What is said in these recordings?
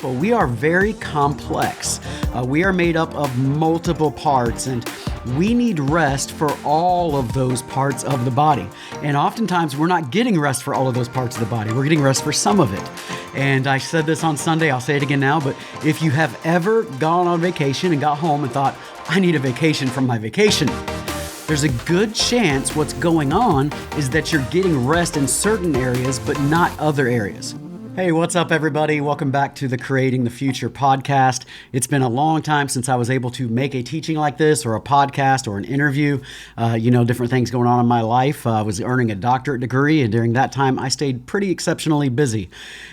Well, we are very complex. We are made up of multiple parts, and we need rest for all of those parts of the body. And oftentimes we're not getting rest for all of those parts of the body. We're getting rest for some of it. And I said this on Sunday, I'll say it again now, but if you have ever gone on vacation and got home and thought, I need a vacation from my vacation, there's a good chance what's going on is that you're getting rest in certain areas, but not other areas. Hey, what's up, everybody? Welcome back to the Creating the Future podcast. It's been a long time since I was able to make a teaching like this or a podcast or an interview. Different things going on in my life. I was earning a doctorate degree, and during that time, I stayed pretty exceptionally busy.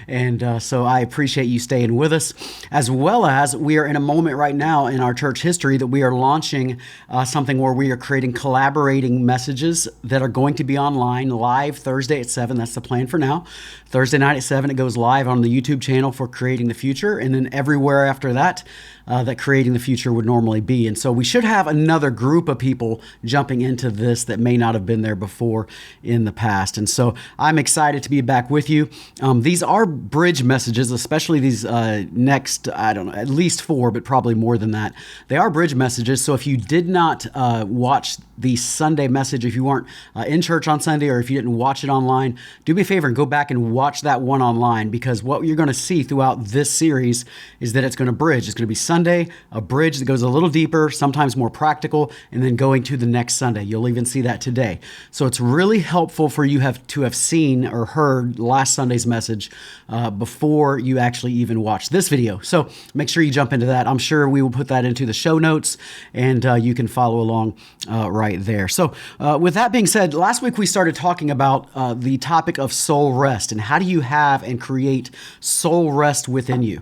And so I appreciate you staying with us, as well as we are in a moment right now in our church history that we are launching something where we are creating collaborating messages that are going to be online live Thursday at 7. That's the plan for now. Thursday night at 7, it goes live on the YouTube channel for Creating the Future, and then everywhere after that, that Creating the Future would normally be. And so we should have another group of people jumping into this that may not have been there before in the past. And so I'm excited to be back with you. These are bridge messages, especially these next, at least 4, but probably more than that. They are bridge messages. So if you did not watch the Sunday message, if you weren't in church on Sunday, or if you didn't watch it online, do me a favor and go back and watch that one online, because what you're going to see throughout this series is that it's going to bridge. It's going to be Sunday, a bridge that goes a little deeper, sometimes more practical, and then going to the next Sunday. You'll even see that today. So it's really helpful for you to have seen or heard last Sunday's message before you actually even watch this video. So make sure you jump into that. I'm sure we will put that into the show notes, and you can follow along right there. So with that being said, last week we started talking about the topic of soul rest and how do you have and create soul rest within you.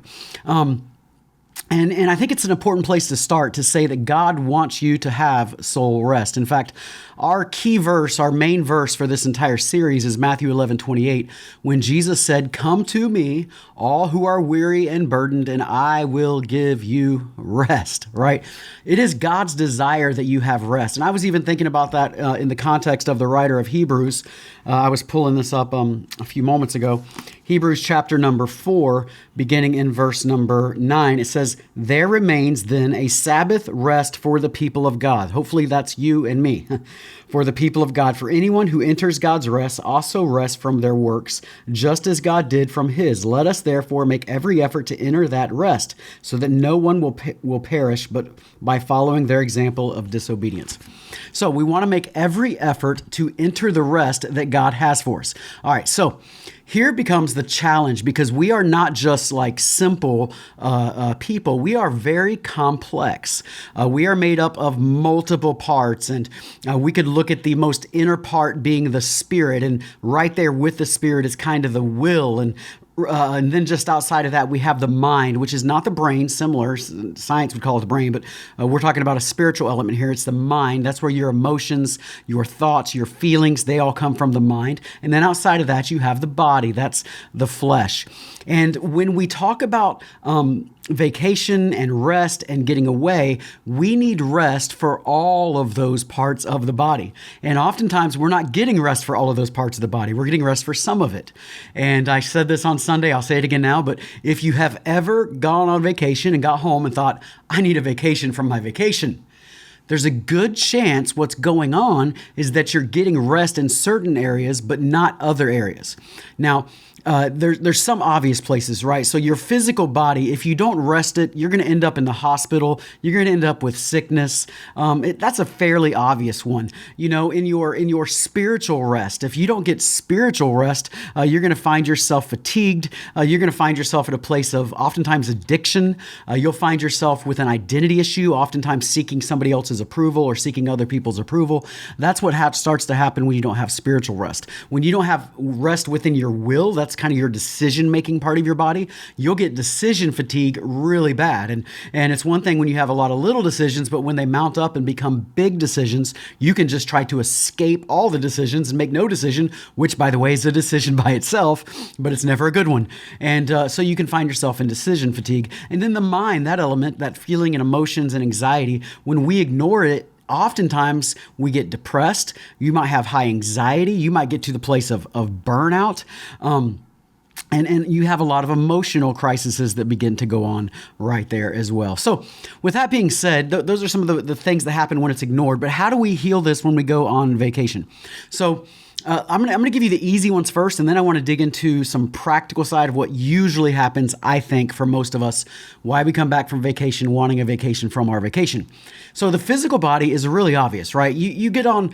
And I think it's an important place to start to say that God wants you to have soul rest. In fact, our key verse, our main verse for this entire series is Matthew 11:28, when Jesus said, "Come to me, all who are weary and burdened, and I will give you rest," right? It is God's desire that you have rest. And I was even thinking about that in the context of the writer of Hebrews. I was pulling this up a few moments ago. Hebrews chapter number 4, beginning in verse number 9, it says, "There remains then a Sabbath rest for the people of God." Hopefully that's you and me. "For the people of God, for anyone who enters God's rest also rests from their works, just as God did from his. Let us therefore make every effort to enter that rest, so that no one will perish, but by following their example of disobedience." So we want to make every effort to enter the rest that God has for us. All right, so here becomes the challenge, because we are not just like simple people. We are very complex. We are made up of multiple parts, and we could look at the most inner part being the spirit, and right there with the spirit is kind of the will, and then just outside of that, we have the mind, which is not the brain. Similar, science would call it the brain, but we're talking about a spiritual element here. It's the mind. That's where your emotions, your thoughts, your feelings, they all come from the mind. And then outside of that, you have the body. That's the flesh. And when we talk about vacation and rest and getting away, we need rest for all of those parts of the body. And oftentimes we're not getting rest for all of those parts of the body. We're getting rest for some of it. And I said this on Sunday, I'll say it again now, but if you have ever gone on vacation and got home and thought, I need a vacation from my vacation, there's a good chance what's going on is that you're getting rest in certain areas, but not other areas. Now, there's some obvious places, right? So your physical body, if you don't rest it, you're going to end up in the hospital. You're going to end up with sickness. That's a fairly obvious one. You know, in your spiritual rest, if you don't get spiritual rest, you're going to find yourself fatigued. You're going to find yourself at a place of oftentimes addiction. You'll find yourself with an identity issue, oftentimes seeking somebody else's approval or seeking other people's approval. That's what starts to happen when you don't have spiritual rest. When you don't have rest within your will, that's kind of your decision-making part of your body, you'll get decision fatigue really bad. And it's one thing when you have a lot of little decisions, but when they mount up and become big decisions, you can just try to escape all the decisions and make no decision, which, by the way, is a decision by itself, but it's never a good one. And so you can find yourself in decision fatigue. And then the mind, that element, that feeling and emotions and anxiety, when we ignore it, oftentimes we get depressed. You might have high anxiety. You might get to the place of burnout. And you have a lot of emotional crises that begin to go on right there as well. So with that being said, those are some of the things that happen when it's ignored. But how do we heal this when we go on vacation? So I'm gonna give you the easy ones first, and then I want to dig into some practical side of what usually happens, I think, for most of us, why we come back from vacation wanting a vacation from our vacation. So the physical body is really obvious, right? You get on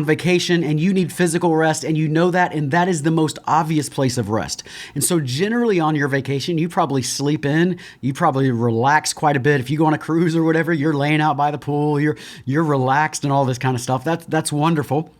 vacation and you need physical rest, and you know that, and that is the most obvious place of rest. And so generally on your vacation, you probably sleep in, you probably relax quite a bit. If you go on a cruise or whatever, you're laying out by the pool, you're relaxed and all this kind of stuff. That's wonderful.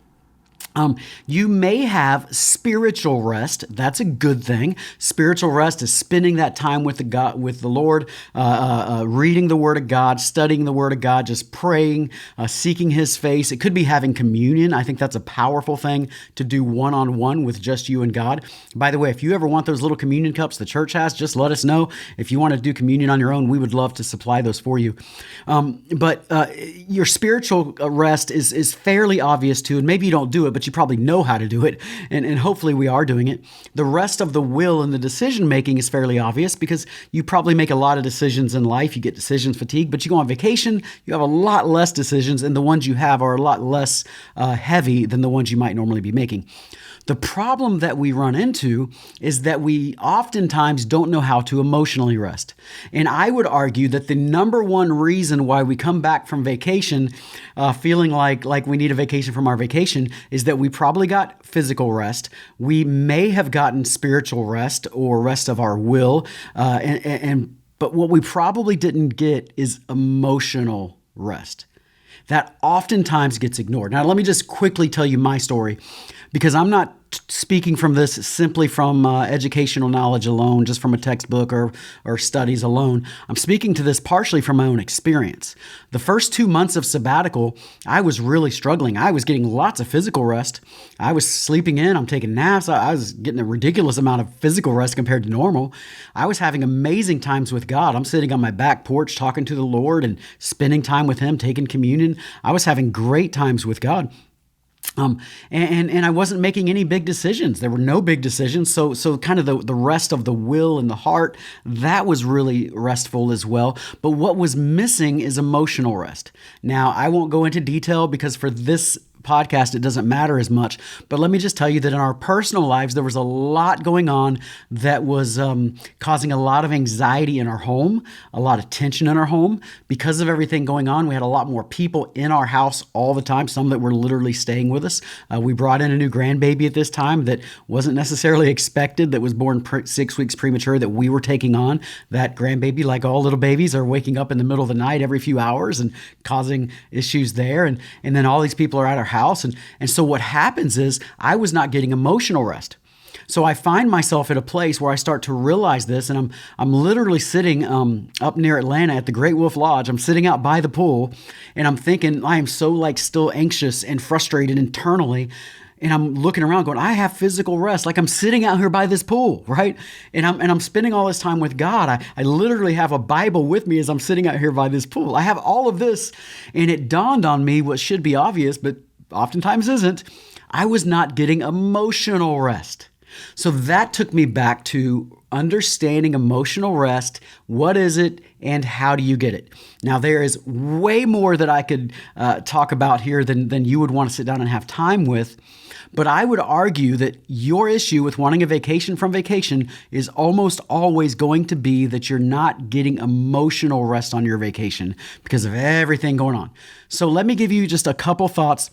You may have spiritual rest. That's a good thing. Spiritual rest is spending that time with the Lord, reading the Word of God, studying the Word of God, just praying, seeking His face. It could be having communion. I think that's a powerful thing to do one-on-one with just you and God. By the way, if you ever want those little communion cups the church has, just let us know. If you want to do communion on your own, we would love to supply those for you. But your spiritual rest is fairly obvious too, and maybe you don't do it, but you probably know how to do it, and hopefully we are doing it. The rest of the will and the decision making is fairly obvious because you probably make a lot of decisions in life. You get decisions fatigue, but you go on vacation, you have a lot less decisions, and the ones you have are a lot less heavy than the ones you might normally be making. The problem that we run into is that we oftentimes don't know how to emotionally rest. And I would argue that the number one reason why we come back from vacation feeling like we need a vacation from our vacation is that we probably got physical rest. We may have gotten spiritual rest or rest of our will. But what we probably didn't get is emotional rest. That oftentimes gets ignored. Now, let me just quickly tell you my story, because I'm not speaking from this simply from educational knowledge alone, just from a textbook or studies alone. I'm speaking to this partially from my own experience. The first 2 months of sabbatical, I was really struggling. I was getting lots of physical rest. I was sleeping in. I'm taking naps. I was getting a ridiculous amount of physical rest compared to normal. I was having amazing times with God. I'm sitting on my back porch talking to the Lord and spending time with Him, taking communion. I was having great times with God. And I wasn't making any big decisions. There were no big decisions. So kind of the rest of the will and the heart, that was really restful as well. But what was missing is emotional rest. Now, I won't go into detail because for this podcast, it doesn't matter as much. But let me just tell you that in our personal lives, there was a lot going on that was causing a lot of anxiety in our home, a lot of tension in our home. Because of everything going on, we had a lot more people in our house all the time, some that were literally staying with us. We brought in a new grandbaby at this time that wasn't necessarily expected, that was born 6 weeks premature, that we were taking on. That grandbaby, like all little babies, are waking up in the middle of the night every few hours and causing issues there. And then all these people are at our house. And so what happens is I was not getting emotional rest. So I find myself at a place where I start to realize this, and I'm literally sitting up near Atlanta at the Great Wolf Lodge. I'm sitting out by the pool, and I'm thinking I am so still anxious and frustrated internally. And I'm looking around going, I have physical rest. Like I'm sitting out here by this pool, right? And I'm spending all this time with God. I literally have a Bible with me as I'm sitting out here by this pool. I have all of this. And it dawned on me what should be obvious, but oftentimes isn't. I was not getting emotional rest. So that took me back to understanding emotional rest. What is it and how do you get it? Now, there is way more that I could talk about here than you would want to sit down and have time with. But I would argue that your issue with wanting a vacation from vacation is almost always going to be that you're not getting emotional rest on your vacation because of everything going on. So let me give you just a couple thoughts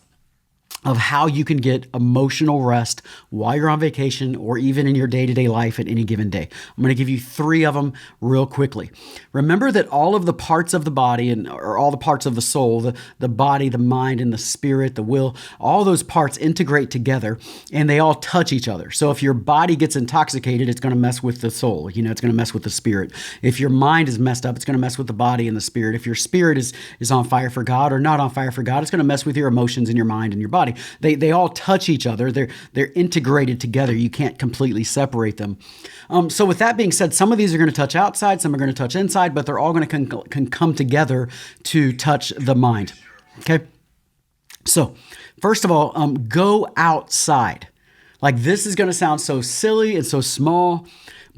of how you can get emotional rest while you're on vacation or even in your day-to-day life at any given day. I'm going to give you 3 of them real quickly. Remember that all of the parts of the body or all the parts of the soul, the body, the mind, and the spirit, the will, all those parts integrate together and they all touch each other. So if your body gets intoxicated, it's going to mess with the soul. It's going to mess with the spirit. If your mind is messed up, it's going to mess with the body and the spirit. If your spirit is on fire for God or not on fire for God, it's going to mess with your emotions and your mind and your body. They all touch each other. They're integrated together. You can't completely separate them. So with that being said, some of these are going to touch outside, some are going to touch inside, but they're all going to can come together to touch the mind. Okay. So first of all, go outside. Like, this is going to sound so silly and so small,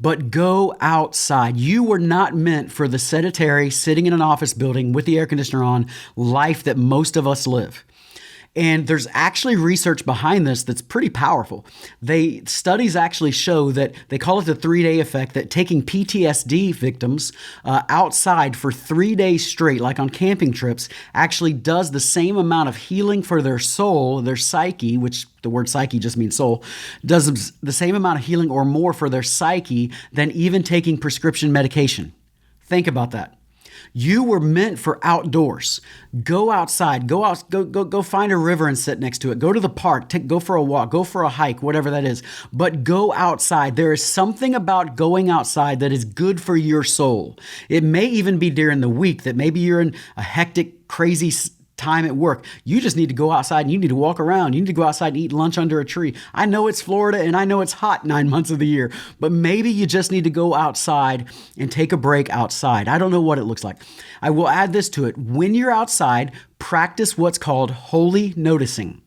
but go outside. You were not meant for the sedentary, sitting in an office building with the air conditioner on life that most of us live. And there's actually research behind this that's pretty powerful. Studies actually show that they call it the 3-day effect, that taking PTSD victims outside for 3 days straight, like on camping trips, actually does the same amount of healing for their soul, their psyche, which the word psyche just means soul, does the same amount of healing or more for their psyche than even taking prescription medication. Think about that. You were meant for outdoors. Go outside. Go find a river and sit next to it. Go to the park. Go for a walk. Go for a hike, whatever that is. But go outside. There is something about going outside that is good for your soul. It may even be during the week that maybe you're in a hectic, crazy time at work. You just need to go outside and you need to walk around. You need to go outside and eat lunch under a tree. I know it's Florida and I know it's hot 9 months of the year, but maybe you just need to go outside and take a break outside. I don't know what it looks like. I will add this to it. When you're outside, practice what's called holy noticing.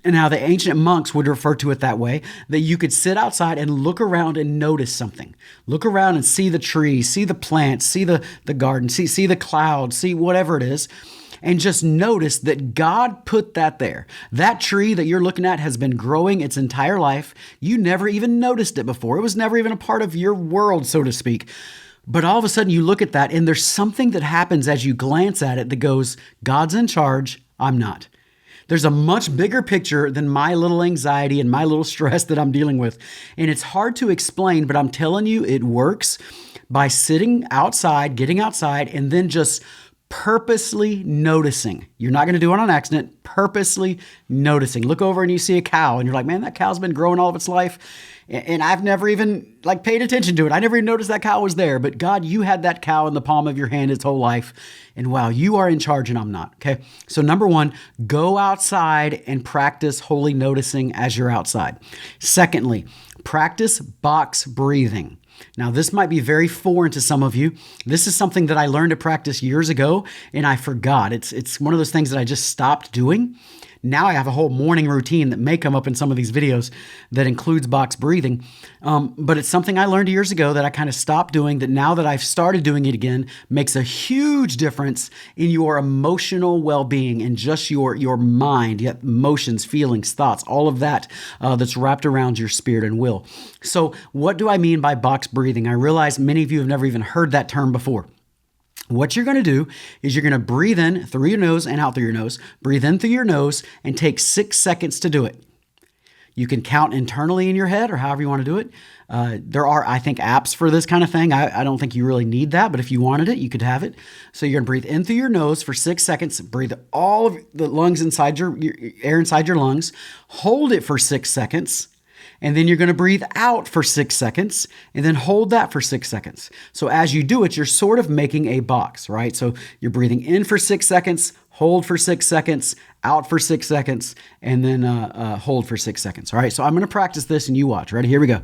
And now the ancient monks would refer to it that way, that you could sit outside and look around and notice something. Look around and see the trees, see the plants, see the garden, see the clouds, see whatever it is. And just notice that God put that there. That tree that you're looking at has been growing its entire life. You never even noticed it before. It was never even a part of your world, so to speak. But all of a sudden you look at that and there's something that happens as you glance at it that goes, God's in charge, I'm not. There's a much bigger picture than my little anxiety and my little stress that I'm dealing with. And it's hard to explain, but I'm telling you, it works by sitting outside, getting outside, and then just purposely noticing. You're not going to do it on accident. Purposely noticing. Look over and you see a cow and you're like, man, that cow's been growing all of its life and I've never even paid attention to it. I never even noticed that cow was there. But God, you had that cow in the palm of your hand its whole life. And wow, you are in charge and I'm not. Okay. So number one, go outside and practice holy noticing as you're outside. Secondly, practice box breathing. Now, this might be very foreign to some of you. This is something that I learned to practice years ago, and I forgot. It's one of those things that I just stopped doing. Now I have a whole morning routine that may come up in some of these videos that includes box breathing. But it's something I learned years ago that I kind of stopped doing, that now that I've started doing it again, makes a huge difference in your emotional well-being and just your mind, yet emotions, feelings, thoughts, all of that that's wrapped around your spirit and will. So what do I mean by box breathing? I realize many of you have never even heard that term before. What you're going to do is you're going to breathe in through your nose and out through your nose. Breathe in through your nose and take 6 seconds to do it. You can count internally in your head or however you want to do it. There are, I think, apps for this kind of thing. I don't think you really need that, but if you wanted it, you could have it. So you're going to breathe in through your nose for 6 seconds. Breathe all of the lungs inside your air inside your lungs. Hold it for 6 seconds. And then you're going to breathe out for 6 seconds and then hold that for 6 seconds. So as you do it, you're sort of making a box, right? So you're breathing in for 6 seconds, hold for 6 seconds, out for 6 seconds, and then hold for 6 seconds. All right, so I'm going to practice this and you watch. Ready? Here we go.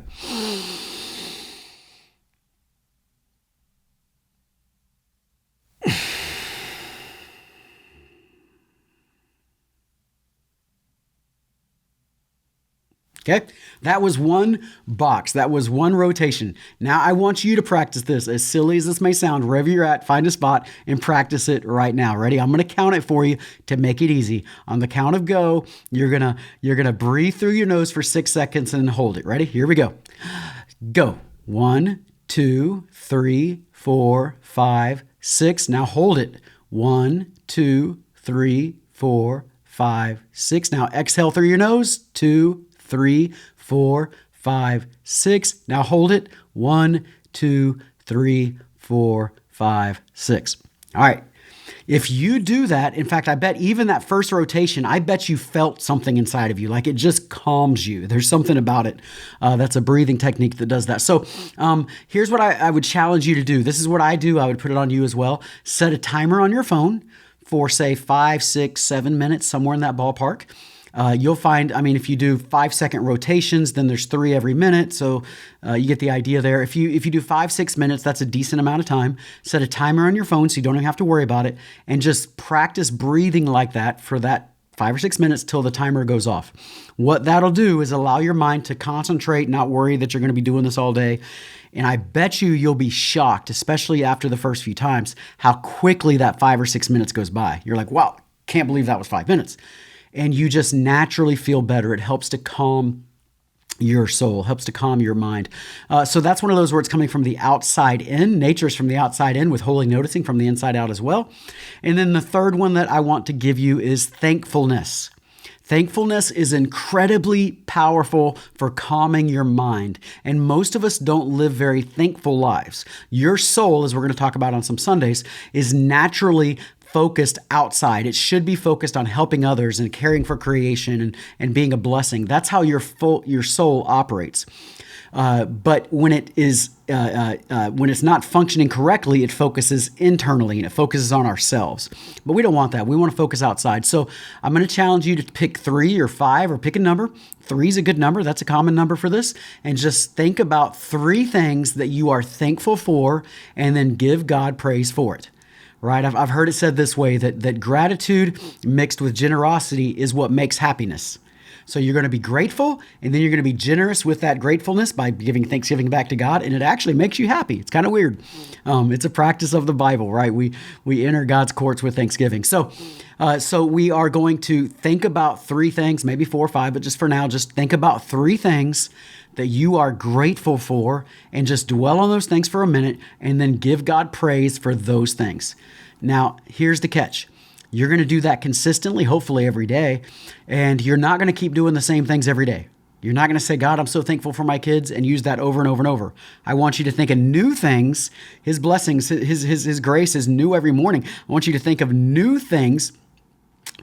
Okay, that was one box. That was one rotation. Now I want you to practice this. As silly as this may sound, wherever you're at, find a spot and practice it right now. Ready? I'm going to count it for you to make it easy. On the count of go, you're gonna breathe through your nose for 6 seconds and hold it. Ready? Here we go. Go. 1, 2, 3, 4, 5, 6. Now hold it. 1, 2, 3, 4, 5, 6. Now exhale through your nose. 2, 3, 4, 5, 6. Now hold it. 1, 2, 3, 4, 5, 6. All right. If you do that, in fact, I bet even that first rotation, I bet you felt something inside of you, like it just calms you. There's something about it. That's a breathing technique that does that. So here's what I would challenge you to do. This is what I do. I would put it on you as well. Set a timer on your phone for, say, 5, 6, 7 minutes, somewhere in that ballpark. You'll find, if you do 5-second rotations, then there's 3 every minute. So you get the idea there. If you do 5, 6 minutes, that's a decent amount of time. Set a timer on your phone so you don't even have to worry about it. And just practice breathing like that for that 5 or 6 minutes till the timer goes off. What that'll do is allow your mind to concentrate, not worry that you're going to be doing this all day. And I bet you'll be shocked, especially after the first few times, how quickly that 5 or 6 minutes goes by. You're like, wow, can't believe that was 5 minutes. And you just naturally feel better. It helps to calm your soul, helps to calm your mind. So that's one of those where it's coming from the outside in. Nature's from the outside in, with holy noticing from the inside out as well. And then the third one that I want to give you is thankfulness. Thankfulness is incredibly powerful for calming your mind. And most of us don't live very thankful lives. Your soul, as we're going to talk about on some Sundays, is naturally focused outside. It should be focused on helping others and caring for creation and being a blessing. That's how your soul operates. But when when it's not functioning correctly, it focuses internally and it focuses on ourselves. But we don't want that. We want to focus outside. So I'm going to challenge you to pick 3 or 5 or pick a number. 3 is a good number. That's a common number for this. And just think about 3 things that you are thankful for, and then give God praise for it. Right? I've heard it said this way, that gratitude mixed with generosity is what makes happiness. So you're going to be grateful, and then you're going to be generous with that gratefulness by giving thanksgiving back to God, and it actually makes you happy. It's kind of weird. It's a practice of the Bible, right? We enter God's courts with thanksgiving. So we are going to think about 3 things, maybe 4 or 5, but just for now, just think about 3 things that you are grateful for, and just dwell on those things for a minute, and then give God praise for those things. Now, here's the catch. You're going to do that consistently, hopefully every day, and you're not going to keep doing the same things every day. You're not going to say, God, I'm so thankful for my kids, and use that over and over and over. I want you to think of new things. His blessings, His grace is new every morning. I want you to think of new things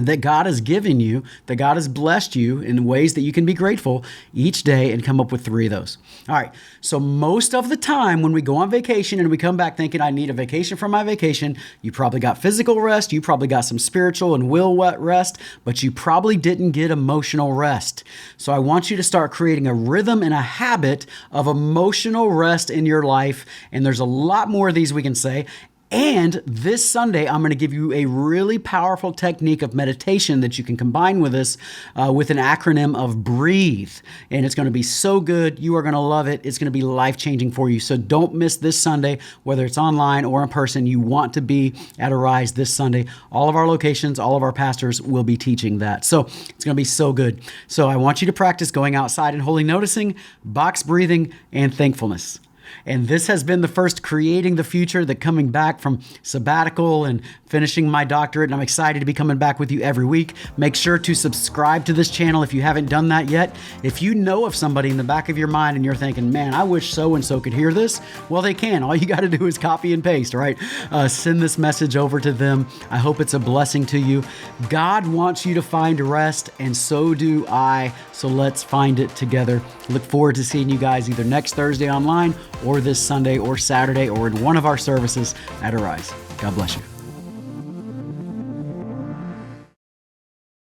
that God has given you, that God has blessed you in ways that you can be grateful each day, and come up with 3 of those. All right. So most of the time when we go on vacation and we come back thinking I need a vacation from my vacation, you probably got physical rest, you probably got some spiritual and will rest, but you probably didn't get emotional rest. So I want you to start creating a rhythm and a habit of emotional rest in your life. And there's a lot more of these we can say. And this Sunday, I'm going to give you a really powerful technique of meditation that you can combine with this with an acronym of BREATHE. And it's going to be so good. You are going to love it. It's going to be life-changing for you. So don't miss this Sunday, whether it's online or in person. You want to be at Arise this Sunday. All of our locations, all of our pastors will be teaching that. So it's going to be so good. So I want you to practice going outside and holy noticing, box breathing, and thankfulness. And this has been the first Creating the Future, that coming back from sabbatical and finishing my doctorate. And I'm excited to be coming back with you every week. Make sure to subscribe to this channel if you haven't done that yet. If you know of somebody in the back of your mind and you're thinking, man, I wish so-and-so could hear this, well, they can. All you got to do is copy and paste, right? Send this message over to them. I hope it's a blessing to you. God wants you to find rest, and so do I. So let's find it together. Look forward to seeing you guys either next Thursday online, or this Sunday or Saturday, or in one of our services at Arise. God bless you.